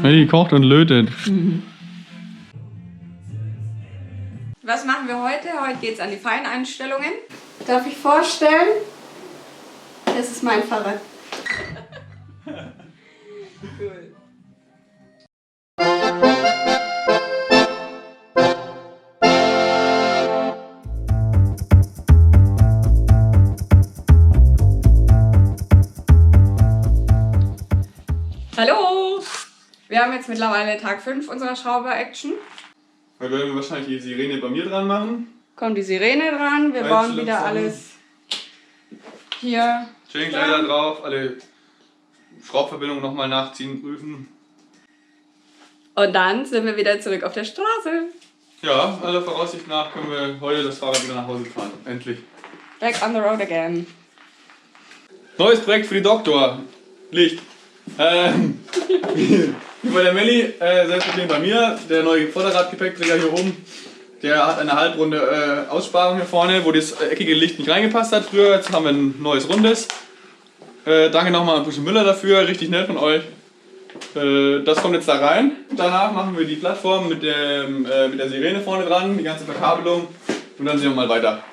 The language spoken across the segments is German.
Die kocht und lötet. Was machen wir heute? Heute geht es an die Feineinstellungen. Darf ich vorstellen? Das ist mein Fahrrad. Cool. Hallo! Wir haben jetzt mittlerweile Tag 5 unserer Schrauber-Action. Wir werden wahrscheinlich die Sirene bei mir dran machen. Kommt die Sirene dran, wir bauen wieder alles hier. Chainkleider drauf, alle Schraubverbindungen nochmal nachziehen, prüfen. Und dann sind wir wieder zurück auf der Straße. Ja, aller Voraussicht nach können wir heute das Fahrrad wieder nach Hause fahren. Endlich. Back on the road again. Neues Projekt für die Doktor. Licht. Wie bei der Melli, selbstverständlich bei mir, der neue Vorderradgepäckträger hier oben, der hat eine halbrunde Aussparung hier vorne, wo das eckige Licht nicht reingepasst hat früher. Jetzt haben wir ein neues rundes. Danke nochmal an Busche Müller dafür, richtig nett von euch. Das kommt jetzt da rein. Danach machen wir die Plattform mit der Sirene vorne dran, die ganze Verkabelung und dann sehen wir mal weiter.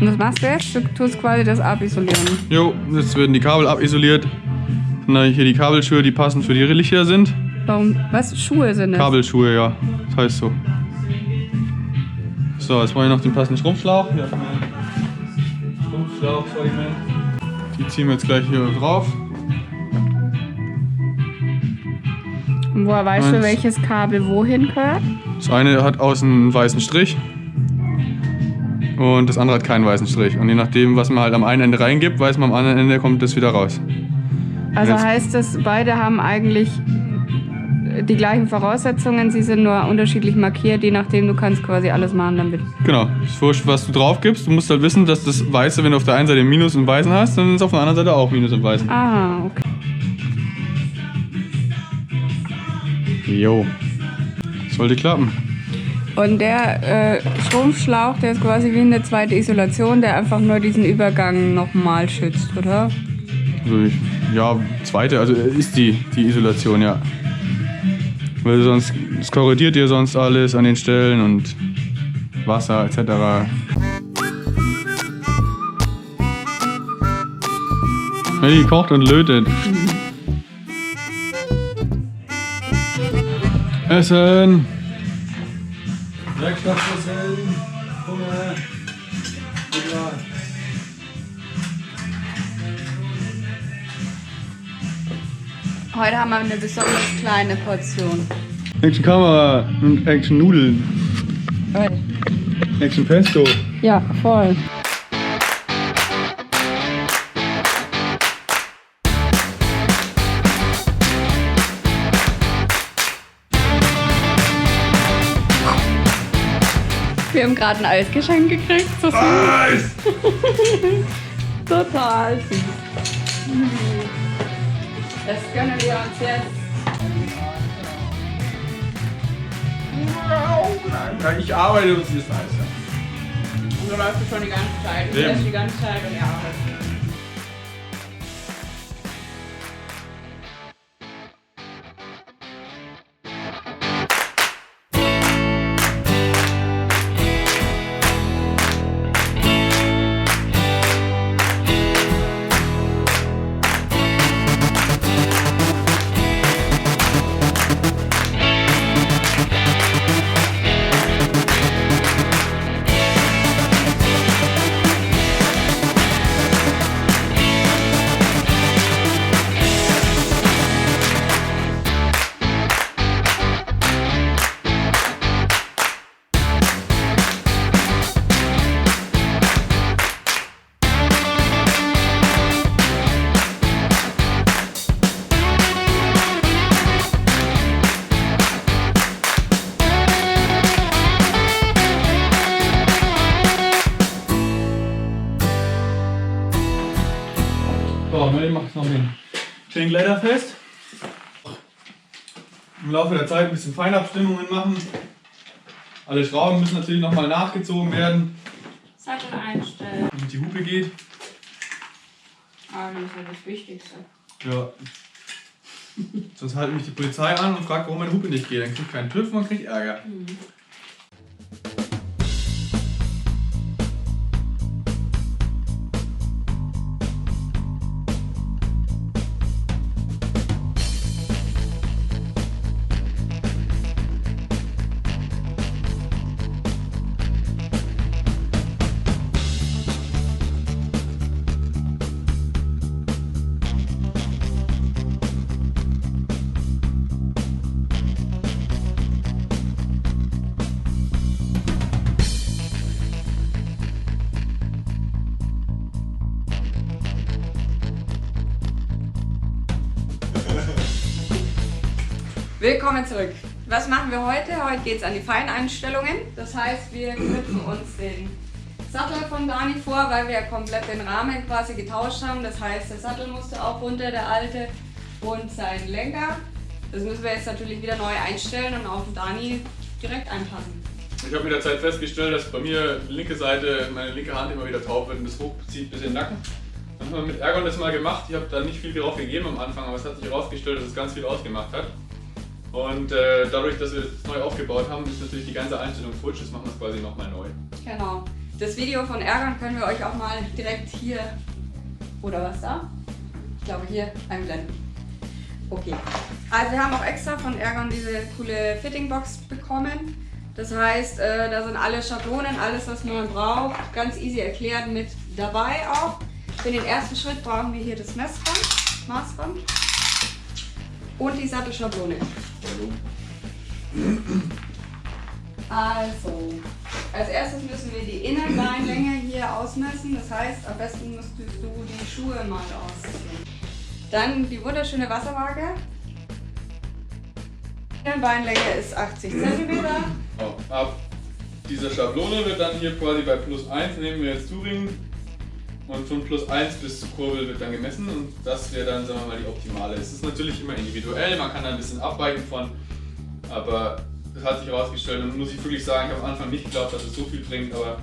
Und was machst du jetzt? Du tust quasi das abisolieren. Jo, jetzt werden die Kabel abisoliert. Na, hier die Kabelschuhe, die passend für die Lichter sind. Warum? Was? Schuhe sind das? Kabelschuhe, ja. Das heißt so. So, jetzt brauche ich noch den passenden Schrumpfschlauch. Hier haben wir Schrumpfschlauch, die ziehen wir jetzt gleich hier drauf. Und woher weißt du, welches Kabel wohin gehört? Das eine hat außen einen weißen Strich und das andere hat keinen weißen Strich. Und je nachdem, was man halt am einen Ende reingibt, weiß man am anderen Ende kommt das wieder raus. Also heißt das, beide haben eigentlich die gleichen Voraussetzungen, sie sind nur unterschiedlich markiert, je nachdem, du kannst quasi alles machen damit. Genau, ist wurscht, was du drauf gibst. Du musst halt wissen, dass das Weiße, wenn du auf der einen Seite Minus im Weißen hast, dann ist auf der anderen Seite auch Minus im Weißen. Ah, okay. Jo. Sollte klappen. Und der Strumpfschlauch, der ist quasi wie eine zweite Isolation, der einfach nur diesen Übergang nochmal schützt, oder? Also ja, zweite, also ist die Isolation, ja. Weil sonst, es korrodiert dir sonst alles an den Stellen und Wasser etc. Die kocht und lötet. Essen! Werkstattfessen! Hunger! Ja. Heute haben wir eine besonders kleine Portion. Action Kamera und Action Nudeln. Action Pesto. Ja, voll. Wir haben gerade ein Eisgeschenk gekriegt. So süß. Eis! Total süß. Das gönnen wir uns jetzt. Ich arbeite und sie ist Eis. Und so läufst du schon die ganze Zeit. Du Eben. lässt die ganze Zeit und ja. So, Melly macht noch den Chain Glider fest. Im Laufe der Zeit ein bisschen Feinabstimmungen machen. Alle Schrauben müssen natürlich nochmal nachgezogen werden, Sattel einstellen. damit die Hupe geht. Ah, das ist ja das Wichtigste. Ja. Sonst halten mich die Polizei an und fragt, warum meine Hupe nicht geht. Dann kriegt keinen TÜV, man kriegt Ärger. Willkommen zurück. Was machen wir heute? Heute geht es an die Feineinstellungen. Das heißt, wir knüpfen uns den Sattel von Dani vor, weil wir ja komplett den Rahmen quasi getauscht haben. Das heißt, der Sattel musste auch runter, der alte, und sein Lenker. Das müssen wir jetzt natürlich wieder neu einstellen und auf den Dani direkt einpassen. Ich habe mit der Zeit festgestellt, dass bei mir die linke Seite, meine linke Hand immer wieder taub wird und das hochzieht bis in den Nacken. Dann haben wir mit Ergon das mal gemacht. Ich habe da nicht viel drauf gegeben am Anfang, aber es hat sich herausgestellt, dass es ganz viel ausgemacht hat. Und dadurch, dass wir das neu aufgebaut haben, ist natürlich die ganze Einstellung futsch. Das machen wir quasi nochmal neu. Genau. Das Video von Ergon können wir euch auch mal direkt hier, oder was da? Ich glaube hier einblenden. Okay. Also wir haben auch extra von Ergon diese coole Fittingbox bekommen. Das heißt, da sind alle Schablonen, alles was man braucht, ganz easy erklärt mit dabei auch. Für den ersten Schritt brauchen wir hier das Maßband und die Sattelschablone. Also, als erstes müssen wir die Innenbeinlänge hier ausmessen. Das heißt, am besten müsstest du die Schuhe mal ausziehen. Dann die wunderschöne Wasserwaage. Die Beinlänge ist 80 cm. Ab dieser Schablone wird dann hier quasi bei +1 nehmen wir jetzt Touring und von +1 bis zur Kurbel wird dann gemessen und das wäre dann, sagen wir mal, die optimale. Es ist natürlich immer individuell, man kann da ein bisschen abweichen von, aber es hat sich herausgestellt und muss ich wirklich sagen, ich habe am Anfang nicht geglaubt, dass es so viel bringt, aber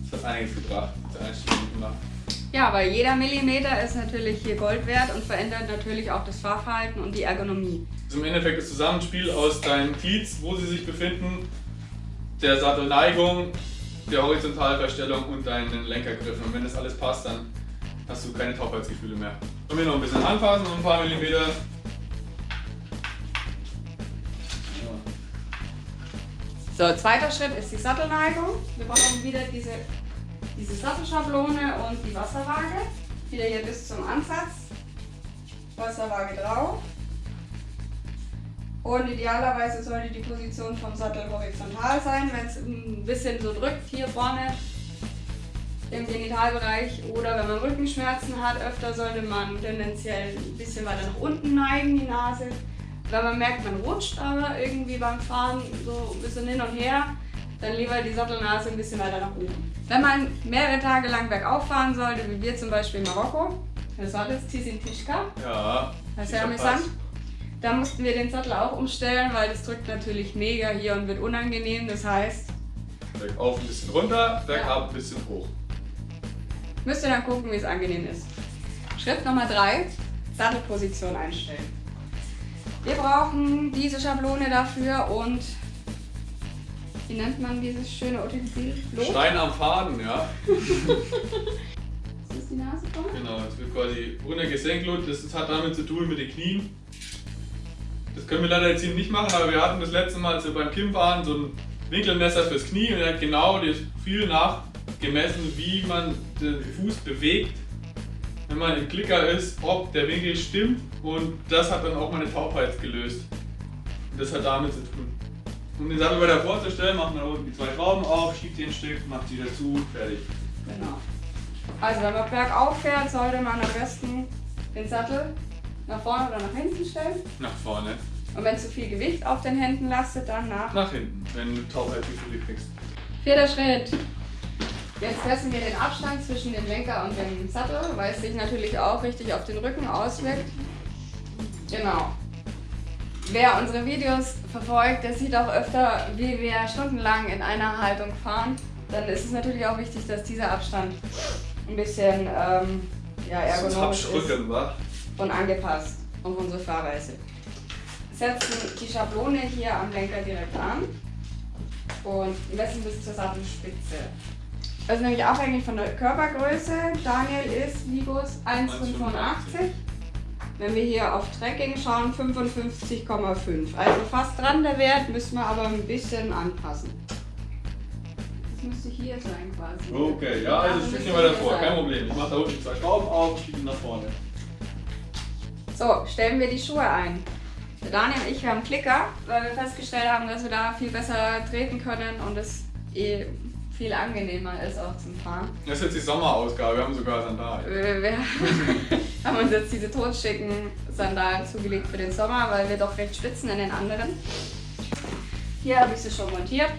es hat einiges gebracht, der Einstellung gemacht. Ja, weil jeder Millimeter ist natürlich hier Gold wert und verändert natürlich auch das Fahrverhalten und die Ergonomie. Also im Endeffekt das Zusammenspiel aus deinen Glieds, wo sie sich befinden, der Sattelneigung, der Horizontalverstellung und deinen Lenkergriffen. Und wenn das alles passt, dann hast du keine Taubheitsgefühle mehr. Können wir noch ein bisschen anpassen, noch ein paar Millimeter. So, zweiter Schritt ist die Sattelneigung. Wir brauchen wieder diese Sattelschablone und die Wasserwaage. Wieder hier bis zum Ansatz. Wasserwaage drauf. Und idealerweise sollte die Position vom Sattel horizontal sein. Wenn es ein bisschen so drückt hier vorne im Genitalbereich oder wenn man Rückenschmerzen hat, öfter sollte man tendenziell ein bisschen weiter nach unten neigen, die Nase. Wenn man merkt, man rutscht aber irgendwie beim Fahren so ein bisschen hin und her, dann lieber die Sattelnase ein bisschen weiter nach oben. Wenn man mehrere Tage lang bergauf fahren sollte, wie wir zum Beispiel in Marokko, das war das Tizintischka, Ja, das ist sehr amüsant. Da mussten wir den Sattel auch umstellen, weil das drückt natürlich mega hier und wird unangenehm. Das heißt, bergauf ein bisschen runter, bergab ein bisschen hoch. müsst ihr dann gucken, wie es angenehm ist. Schritt Nummer 3, Sattelposition einstellen. Wir brauchen diese Schablone dafür und wie nennt man dieses schöne Utensil? Stein am Faden, ja. Ist das die Nase vorne? Genau, es wird quasi runtergesenkt. Das hat damit zu tun mit den Knien. Das können wir leider jetzt hier nicht machen, aber wir hatten das letzte Mal, als wir beim Kim waren, so ein Winkelmesser fürs Knie und er hat genau das viel nachgemessen, wie man den Fuß bewegt, wenn man im Klicker ist, ob der Winkel stimmt und das hat dann auch meine Taubheit gelöst. Und das hat damit zu tun. Um den Sattel wieder vorzustellen, macht man unten die 2 Schrauben auf, schiebt den Stück, macht sie wieder zu, fertig. Genau. Also wenn man bergauf fährt, sollte man am besten den Sattel nach vorne oder nach hinten stellen. Nach vorne. Und wenn zu viel Gewicht auf den Händen lastet, dann nach hinten, wenn du Taubheitsgefühle kriegst. 4. Schritt. Jetzt messen wir den Abstand zwischen dem Lenker und dem Sattel, weil es sich natürlich auch richtig auf den Rücken auswirkt. Genau. Wer unsere Videos verfolgt, der sieht auch öfter, wie wir stundenlang in einer Haltung fahren. Dann ist es natürlich auch wichtig, dass dieser Abstand ein bisschen ergonomisch ist und angepasst auf unsere Fahrweise. Wir setzen die Schablone hier am Lenker direkt an und messen bis zur Sattelspitze. Das ist nämlich abhängig von der Körpergröße. Daniel ist Ligos 1,85. Wenn wir hier auf Tracking schauen, 55,5. Also fast dran der Wert, müssen wir aber ein bisschen anpassen. Das müsste hier sein quasi. Okay, ja, also ein Stückchen weiter vor, kein Problem. Ich mache da unten 2 Schrauben auf und schiebe ihn nach vorne. So, stellen wir die Schuhe ein. Der Daniel und ich, wir haben Klicker, weil wir festgestellt haben, dass wir da viel besser treten können und es viel angenehmer ist auch zum Fahren. Das ist jetzt die Sommerausgabe, wir haben sogar Sandalen. Wir haben uns jetzt diese totschicken Sandalen zugelegt für den Sommer, weil wir doch recht schwitzen in den anderen. Hier habe ich sie schon montiert.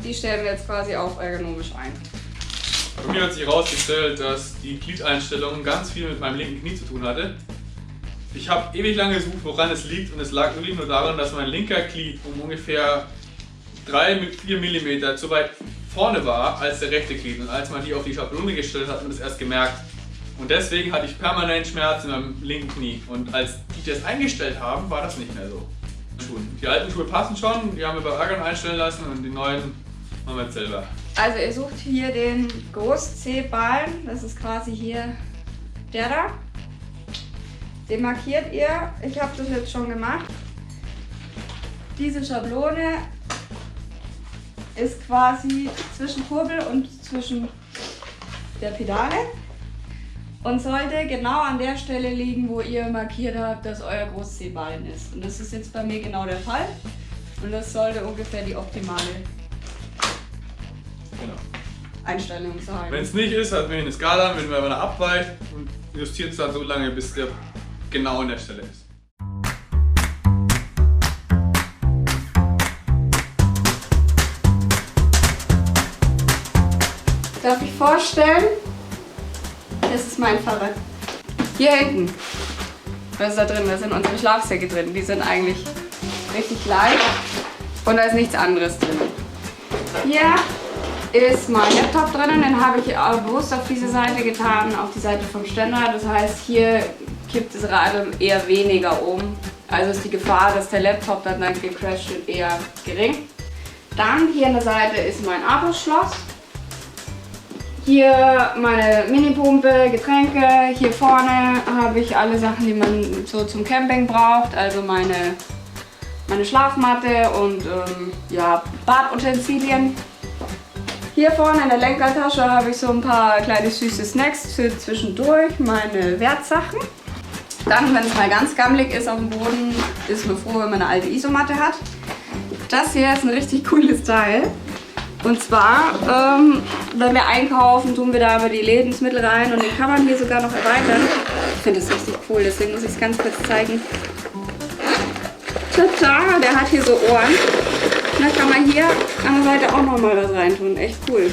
Die stellen wir jetzt quasi auch ergonomisch ein. Bei mir hat sich herausgestellt, dass die Gliedeinstellung ganz viel mit meinem linken Knie zu tun hatte. Ich habe ewig lange gesucht, woran es liegt, und es lag wirklich nur daran, dass mein linker Glied um ungefähr 3-4 mm zu weit vorne war als der rechte Glied. Und als man die auf die Schablone gestellt hat, hat man das erst gemerkt. Und deswegen hatte ich permanent Schmerzen in meinem linken Knie. Und als die das eingestellt haben, war das nicht mehr so. Die alten Schuhe passen schon, die haben wir bei Ergon einstellen lassen und die neuen machen wir jetzt selber. Also ihr sucht hier den Groß-C-Ballen, das ist quasi hier der da. Den markiert ihr, ich habe das jetzt schon gemacht. Diese Schablone ist quasi zwischen Kurbel und zwischen der Pedale und sollte genau an der Stelle liegen, wo ihr markiert habt, dass euer Groß-C-Ballen ist. Und das ist jetzt bei mir genau der Fall und das sollte ungefähr die optimale Einstellung sein. Wenn es nicht ist, hat man hier eine Skala, wenn man abweicht und justiert es dann so lange, bis der genau an der Stelle ist. darf ich vorstellen, das ist mein Fahrrad. Hier hinten, was ist da drin? Da sind unsere Schlafsäcke drin. Die sind eigentlich richtig leicht und da ist nichts anderes drin. Hier ist mein Laptop drinnen, den habe ich bewusst auf diese Seite getan, auf die Seite vom Ständer. Das heißt, hier kippt das Rad eher weniger um. Also ist die Gefahr, dass der Laptop dann gecrashed wird, eher gering. Dann hier an der Seite ist mein Abschluss. Hier meine Minipumpe, Getränke. Hier vorne habe ich alle Sachen, die man so zum Camping braucht. Also meine Schlafmatte und ja, Badutensilien. Hier vorne in der Lenkertasche habe ich so ein paar kleine süße Snacks für zwischendurch, meine Wertsachen. Dann, wenn es mal ganz gammelig ist auf dem Boden, ist man froh, wenn man eine alte Isomatte hat. Das hier ist ein richtig cooles Teil. Und zwar, wenn wir einkaufen, tun wir da aber die Lebensmittel rein und den kann man hier sogar noch erweitern. Ich finde das richtig cool, deswegen muss ich es ganz kurz zeigen. Tata, der hat hier so Ohren. Und dann kann man hier an der Seite auch noch mal was reintun. Echt cool.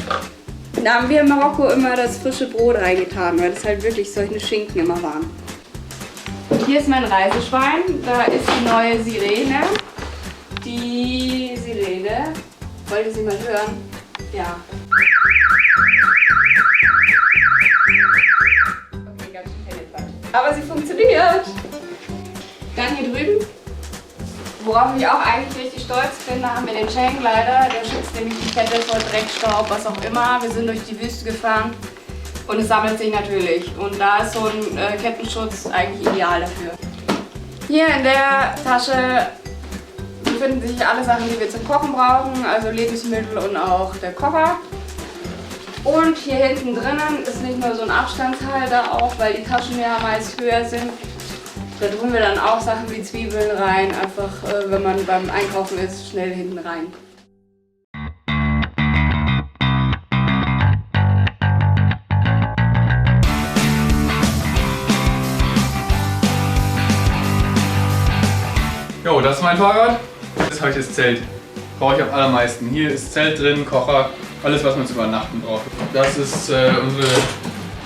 Da haben wir in Marokko immer das frische Brot reingetan, weil das halt wirklich solche Schinken immer waren. Und hier ist mein Reiseschwein. Da ist die neue Sirene. Die Sirene. Wollt ihr sie mal hören? Ja. Okay, ganz schön penetrant. Aber sie funktioniert. Dann hier drüben. Worauf ich auch eigentlich richtig stolz bin, da haben wir den Chain-Glider, der schützt nämlich die Kette vor Dreckstaub, was auch immer. Wir sind durch die Wüste gefahren und es sammelt sich natürlich. Und da ist so ein Kettenschutz eigentlich ideal dafür. Hier in der Tasche befinden sich alle Sachen, die wir zum Kochen brauchen, also Lebensmittel und auch der Kocher. Und hier hinten drinnen ist nicht nur so ein Abstandshalter, auch weil die Taschen ja meist höher sind. Da tun wir dann auch Sachen wie Zwiebeln rein, einfach wenn man beim Einkaufen ist, schnell hinten rein. Jo, das ist mein Fahrrad. Das habe ich das Zelt. Brauche ich am allermeisten. Hier ist Zelt drin, Kocher, alles was man zu übernachten braucht. Das ist unsere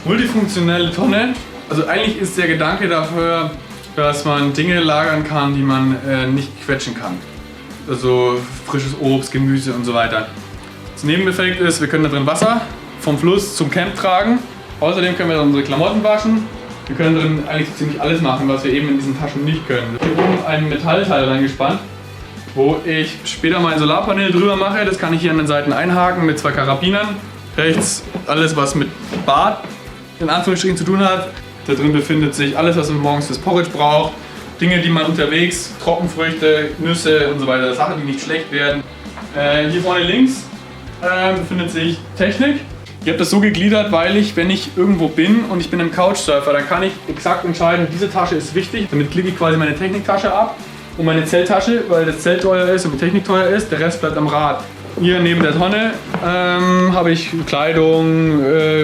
multifunktionelle Tonne. Also eigentlich ist der Gedanke dafür, dass man Dinge lagern kann, die man nicht quetschen kann. Also frisches Obst, Gemüse und so weiter. Das Nebeneffekt ist, wir können da drin Wasser vom Fluss zum Camp tragen. Außerdem können wir da unsere Klamotten waschen. Wir können drin eigentlich so ziemlich alles machen, was wir eben in diesen Taschen nicht können. Hier oben ein Metallteil reingespannt, wo ich später mein Solarpanel drüber mache. Das kann ich hier an den Seiten einhaken mit 2 Karabinern. Rechts alles, was mit Bad in Anführungsstrichen zu tun hat. Da drin befindet sich alles, was man morgens fürs Porridge braucht. Dinge, die man unterwegs, Trockenfrüchte, Nüsse und so weiter, Sachen, die nicht schlecht werden. Hier vorne links befindet sich Technik. Ich habe das so gegliedert, weil ich, wenn ich irgendwo bin und ich bin im Couchsurfer, dann kann ich exakt entscheiden, diese Tasche ist wichtig. Damit klicke ich quasi meine Techniktasche ab und meine Zelttasche, weil das Zelt teuer ist und die Technik teuer ist, der Rest bleibt am Rad. Hier neben der Tonne habe ich Kleidung,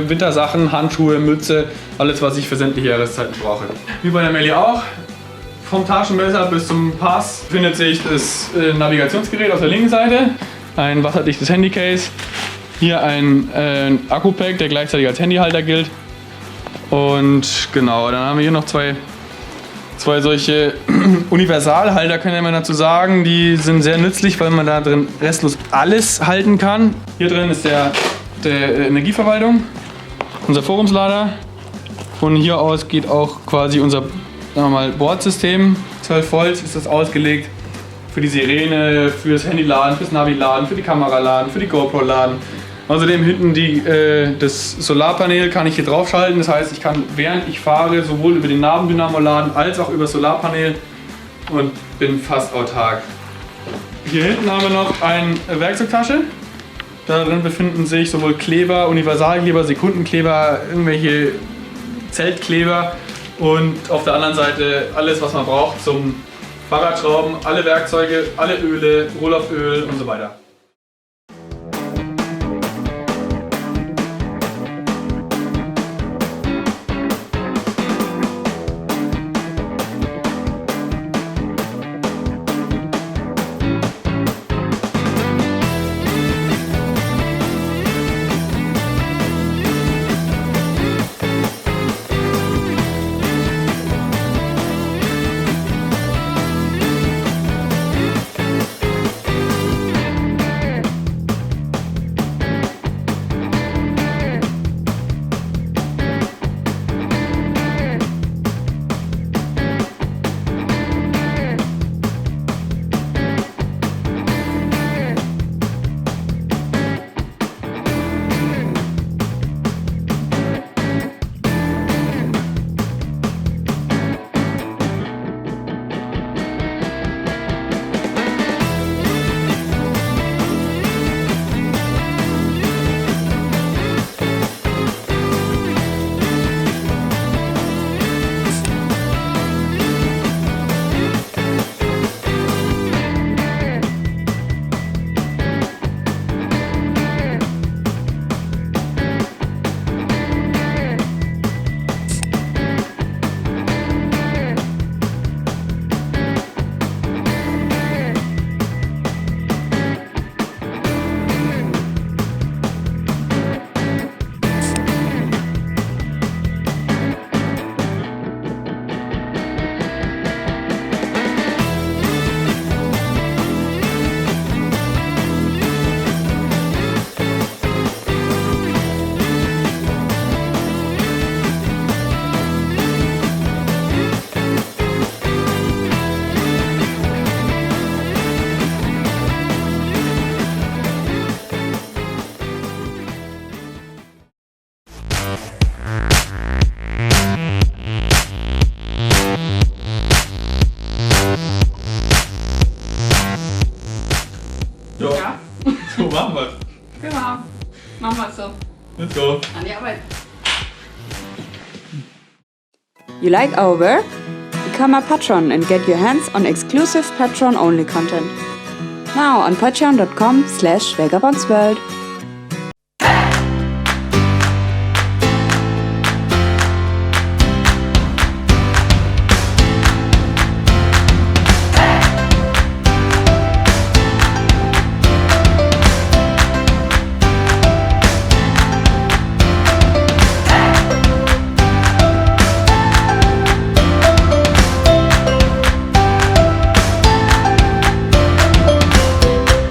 Wintersachen, Handschuhe, Mütze, alles was ich für sämtliche Jahreszeiten brauche. Wie bei der Melli auch. Vom Taschenmesser bis zum Pass befindet sich das Navigationsgerät auf der linken Seite, ein wasserdichtes Handycase, hier ein Akku-Pack, der gleichzeitig als Handyhalter gilt. Und genau, dann haben wir hier noch zwei solche Universalhalter, kann man dazu sagen. Die sind sehr nützlich, weil man da drin restlos alles halten kann. Hier drin ist der Energieverwaltung, unser Forumslader. Von hier aus geht auch quasi unser, sagen wir mal, Bordsystem. 12 Volt ist das ausgelegt. Für die Sirene, fürs Handyladen, fürs Navi-Laden, für die Kameraladen, für die GoPro-Laden. Außerdem hinten das Solarpanel kann ich hier draufschalten. Das heißt, ich kann während ich fahre sowohl über den Nabendynamo laden als auch über das Solarpanel und bin fast autark. Hier hinten haben wir noch eine Werkzeugtasche. Darin befinden sich sowohl Kleber, Universalkleber, Sekundenkleber, irgendwelche Zeltkleber und auf der anderen Seite alles, was man braucht zum Fahrradschrauben, alle Werkzeuge, alle Öle, Rohlofföl und so weiter. Let's go. An die Arbeit. You like our work? Become a patron and get your hands on exclusive Patreon-only content. Now on patreon.com/vagabondsworld.